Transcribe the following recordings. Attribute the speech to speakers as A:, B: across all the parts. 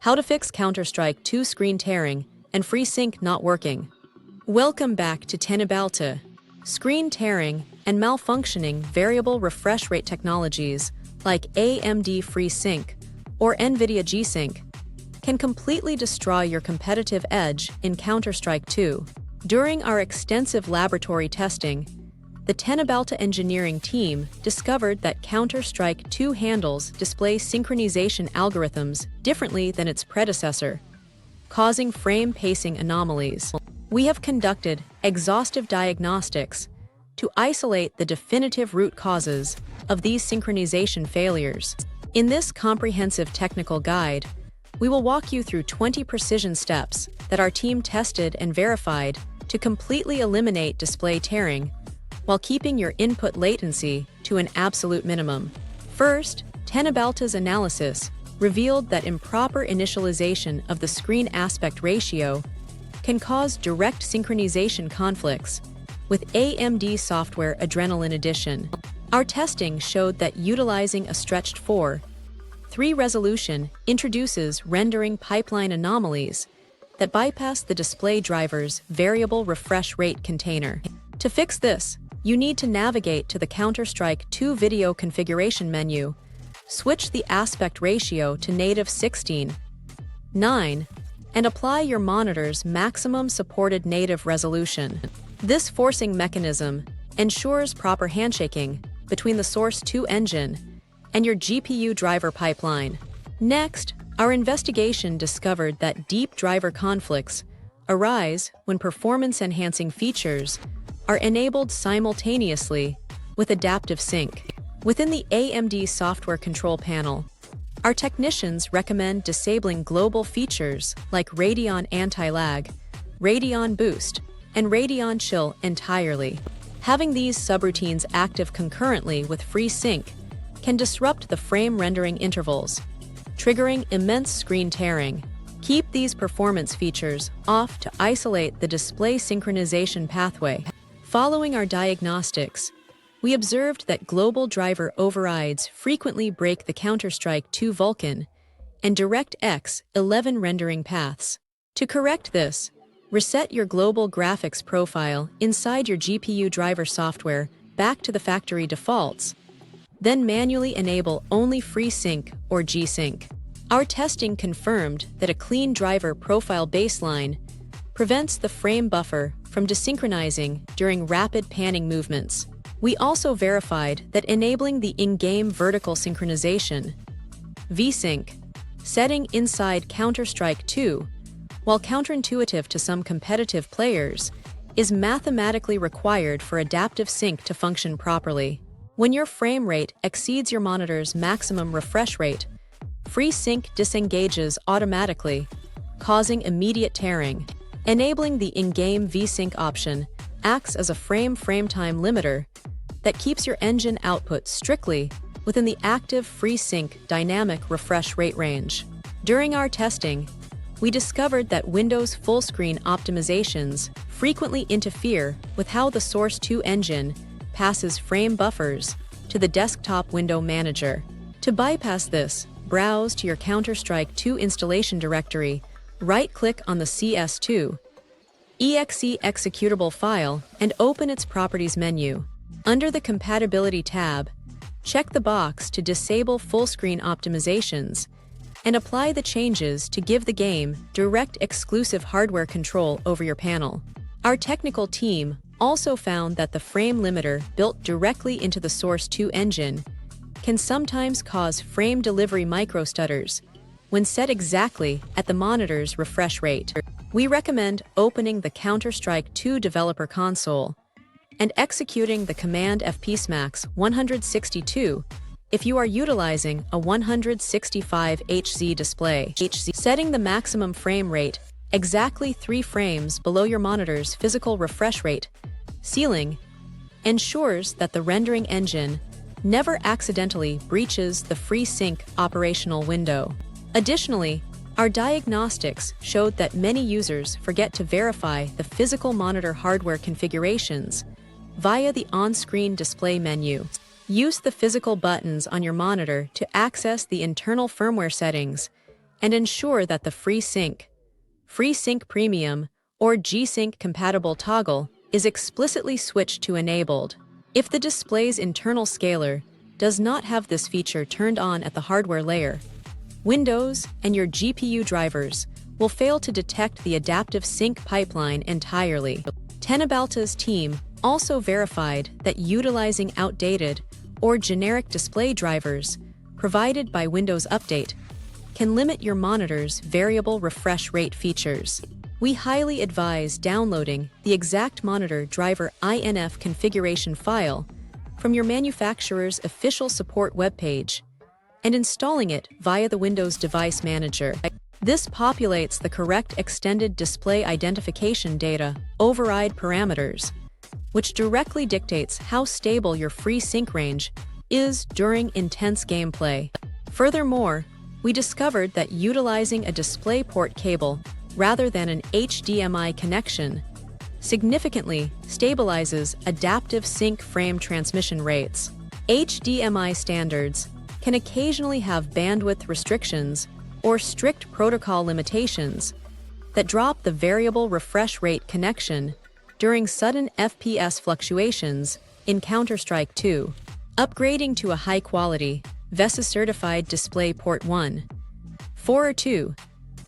A: How to fix Counter-Strike 2 screen tearing and FreeSync not working. Welcome back to Teknobalta. Screen tearing and malfunctioning variable refresh rate technologies like AMD FreeSync or NVIDIA G-Sync can completely destroy your competitive edge in Counter-Strike 2. During our extensive laboratory testing, the Teknobalta engineering team discovered that Counter-Strike 2 handles display synchronization algorithms differently than its predecessor, causing frame pacing anomalies. We have conducted exhaustive diagnostics to isolate the definitive root causes of these synchronization failures. In this comprehensive technical guide, we will walk you through 20 precision steps that our team tested and verified to completely eliminate display tearing while keeping your input latency to an absolute minimum. First, Teknobalta's analysis revealed that improper initialization of the screen aspect ratio can cause direct synchronization conflicts with AMD software Adrenaline Edition. Our testing showed that utilizing a stretched 4:3 resolution introduces rendering pipeline anomalies that bypass the display driver's variable refresh rate container. To fix this, you need to navigate to the Counter-Strike 2 video configuration menu, switch the aspect ratio to native 16:9, and apply your monitor's maximum supported native resolution. This forcing mechanism ensures proper handshaking between the Source 2 engine and your GPU driver pipeline. Next, our investigation discovered that deep driver conflicts arise when performance-enhancing features are enabled simultaneously with adaptive sync. Within the AMD software control panel, our technicians recommend disabling global features like Radeon Anti-Lag, Radeon Boost, and Radeon Chill entirely. Having these subroutines active concurrently with FreeSync can disrupt the frame rendering intervals, triggering immense screen tearing. Keep these performance features off to isolate the display synchronization pathway. Following our diagnostics, we observed that global driver overrides frequently break the Counter-Strike 2 Vulkan and DirectX 11 rendering paths. To correct this, reset your global graphics profile inside your GPU driver software back to the factory defaults, then manually enable only FreeSync or G-Sync. Our testing confirmed that a clean driver profile baseline prevents the frame buffer from desynchronizing during rapid panning movements. We also verified that enabling the in-game vertical synchronization (VSync) setting inside Counter-Strike 2, while counterintuitive to some competitive players, is mathematically required for adaptive sync to function properly. When your frame rate exceeds your monitor's maximum refresh rate, FreeSync disengages automatically, causing immediate tearing. Enabling the in-game VSync option acts as a frame time limiter that keeps your engine output strictly within the active FreeSync dynamic refresh rate range. During our testing, we discovered that Windows full-screen optimizations frequently interfere with how the Source 2 engine passes frame buffers to the desktop window manager. To bypass this, browse to your Counter-Strike 2 installation directory, right-click on the CS2.exe executable file and open its Properties menu. Under the Compatibility tab, check the box to disable full-screen optimizations and apply the changes to give the game direct exclusive hardware control over your panel. Our technical team also found that the frame limiter built directly into the Source 2 engine can sometimes cause frame delivery micro-stutters when set exactly at the monitor's refresh rate. We recommend opening the Counter-Strike 2 developer console and executing the command fpsmax 162 if you are utilizing a 165 Hz display. Setting the maximum frame rate exactly 3 frames below your monitor's physical refresh rate ceiling ensures that the rendering engine never accidentally breaches the FreeSync operational window. Additionally, our diagnostics showed that many users forget to verify the physical monitor hardware configurations via the on-screen display menu. Use the physical buttons on your monitor to access the internal firmware settings and ensure that the FreeSync Premium, or G-Sync compatible toggle is explicitly switched to enabled. If the display's internal scaler does not have this feature turned on at the hardware layer, Windows and your GPU drivers will fail to detect the adaptive sync pipeline entirely. Teknobalta's team also verified that utilizing outdated or generic display drivers provided by Windows Update can limit your monitor's variable refresh rate features. We highly advise downloading the exact monitor driver INF configuration file from your manufacturer's official support webpage and installing it via the Windows Device Manager. This populates the correct extended display identification data override parameters, which directly dictates how stable your FreeSync range is during intense gameplay. Furthermore, we discovered that utilizing a DisplayPort cable rather than an HDMI connection significantly stabilizes adaptive sync frame transmission rates. HDMI standards can occasionally have bandwidth restrictions or strict protocol limitations that drop the variable refresh rate connection during sudden FPS fluctuations in Counter-Strike 2. Upgrading to a high-quality, VESA-certified DisplayPort 1, 4 or 2,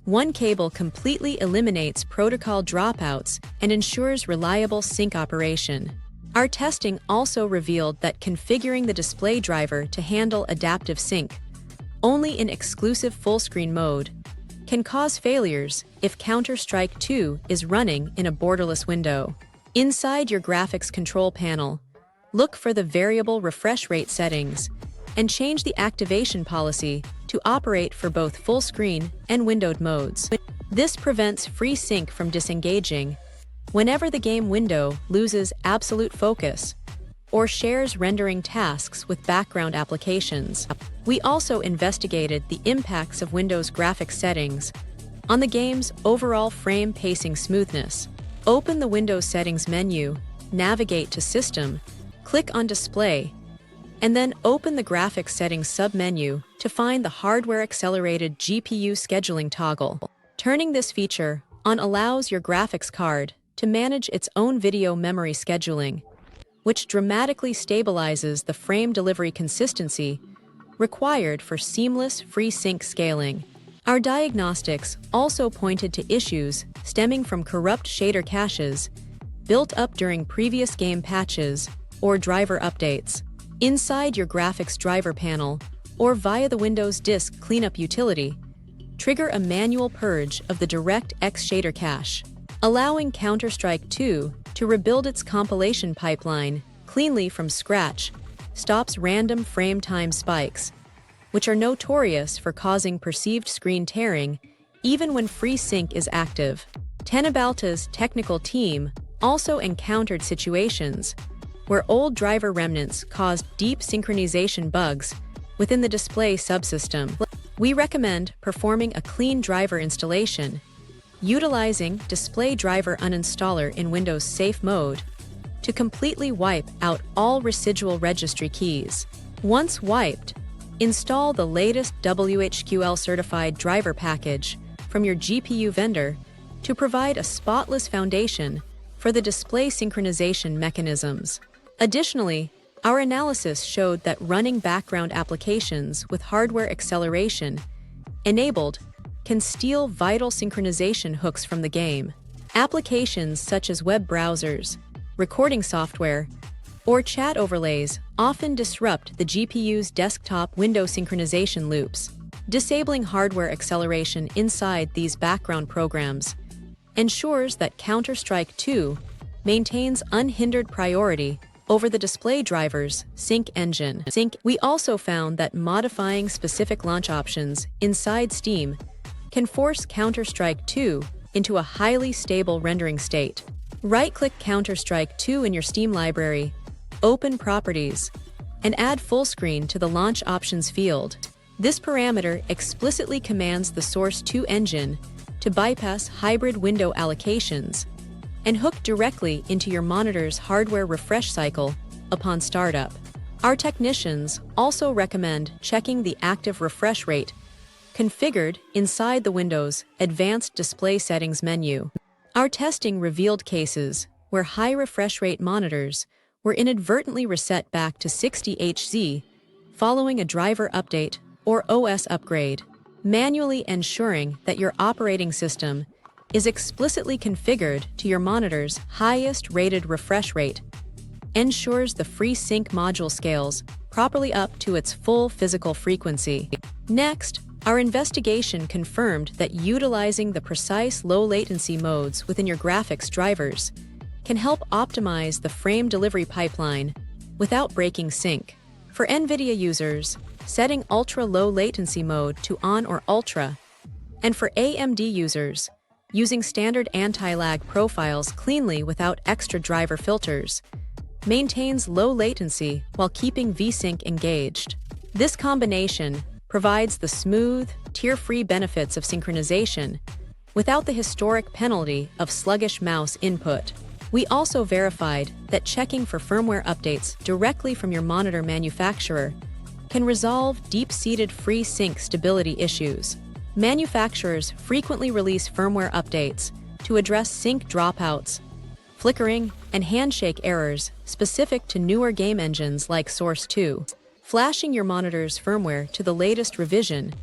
A: one cable completely eliminates protocol dropouts and ensures reliable sync operation. Our testing also revealed that configuring the display driver to handle adaptive sync only in exclusive full-screen mode can cause failures if Counter-Strike 2 is running in a borderless window. Inside your graphics control panel, look for the variable refresh rate settings and change the activation policy to operate for both full-screen and windowed modes. This prevents FreeSync from disengaging whenever the game window loses absolute focus or shares rendering tasks with background applications. We also investigated the impacts of Windows graphics settings on the game's overall frame pacing smoothness. Open the Windows Settings menu, navigate to System, click on Display, and then open the Graphics Settings submenu to find the hardware-accelerated GPU scheduling toggle. Turning this feature on allows your graphics card to manage its own video memory scheduling, which dramatically stabilizes the frame delivery consistency required for seamless FreeSync scaling. Our diagnostics also pointed to issues stemming from corrupt shader caches built up during previous game patches or driver updates. Inside your graphics driver panel or via the Windows Disk Cleanup utility, trigger a manual purge of the DirectX shader cache, allowing Counter-Strike 2 to rebuild its compilation pipeline cleanly from scratch, stops random frame time spikes, which are notorious for causing perceived screen tearing even when FreeSync is active. Teknobalta's technical team also encountered situations where old driver remnants caused deep synchronization bugs within the display subsystem. We recommend performing a clean driver installation, utilizing Display Driver Uninstaller in Windows Safe Mode to completely wipe out all residual registry keys. Once wiped, install the latest WHQL-certified driver package from your GPU vendor to provide a spotless foundation for the display synchronization mechanisms. Additionally, our analysis showed that running background applications with hardware acceleration enabled can steal vital synchronization hooks from the game. Applications such as web browsers, recording software, or chat overlays often disrupt the GPU's desktop window synchronization loops. Disabling hardware acceleration inside these background programs ensures that Counter-Strike 2 maintains unhindered priority over the display driver's sync engine. We also found that modifying specific launch options inside Steam can force Counter-Strike 2 into a highly stable rendering state. Right-click Counter-Strike 2 in your Steam library, open Properties, and add full screen to the Launch Options field. This parameter explicitly commands the Source 2 engine to bypass hybrid window allocations and hook directly into your monitor's hardware refresh cycle upon startup. Our technicians also recommend checking the active refresh rate configured inside the Windows Advanced Display Settings menu. Our testing revealed cases where high refresh rate monitors were inadvertently reset back to 60 Hz following a driver update or OS upgrade. Manually ensuring that your operating system is explicitly configured to your monitor's highest rated refresh rate ensures the FreeSync module scales properly up to its full physical frequency. Next, our investigation confirmed that utilizing the precise low latency modes within your graphics drivers can help optimize the frame delivery pipeline without breaking sync. For NVIDIA users, setting ultra-low latency mode to on or ultra, and for AMD users, using standard anti-lag profiles cleanly without extra driver filters, maintains low latency while keeping VSync engaged. This combination provides the smooth, tear-free benefits of synchronization without the historic penalty of sluggish mouse input. We also verified that checking for firmware updates directly from your monitor manufacturer can resolve deep-seated FreeSync stability issues. Manufacturers frequently release firmware updates to address sync dropouts, flickering, and handshake errors specific to newer game engines like Source 2. Flashing your monitor's firmware to the latest revision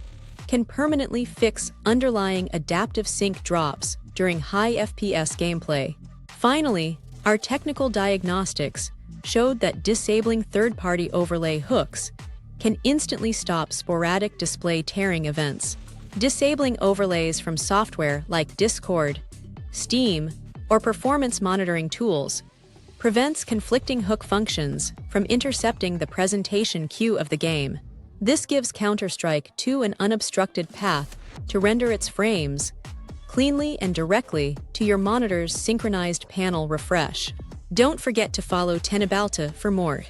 A: can permanently fix underlying adaptive sync drops during high FPS gameplay. Finally, our technical diagnostics showed that disabling third-party overlay hooks can instantly stop sporadic display tearing events. Disabling overlays from software like Discord, Steam, or performance monitoring tools prevents conflicting hook functions from intercepting the presentation queue of the game. This gives Counter-Strike 2 an unobstructed path to render its frames cleanly and directly to your monitor's synchronized panel refresh. Don't forget to follow Teknobalta for more.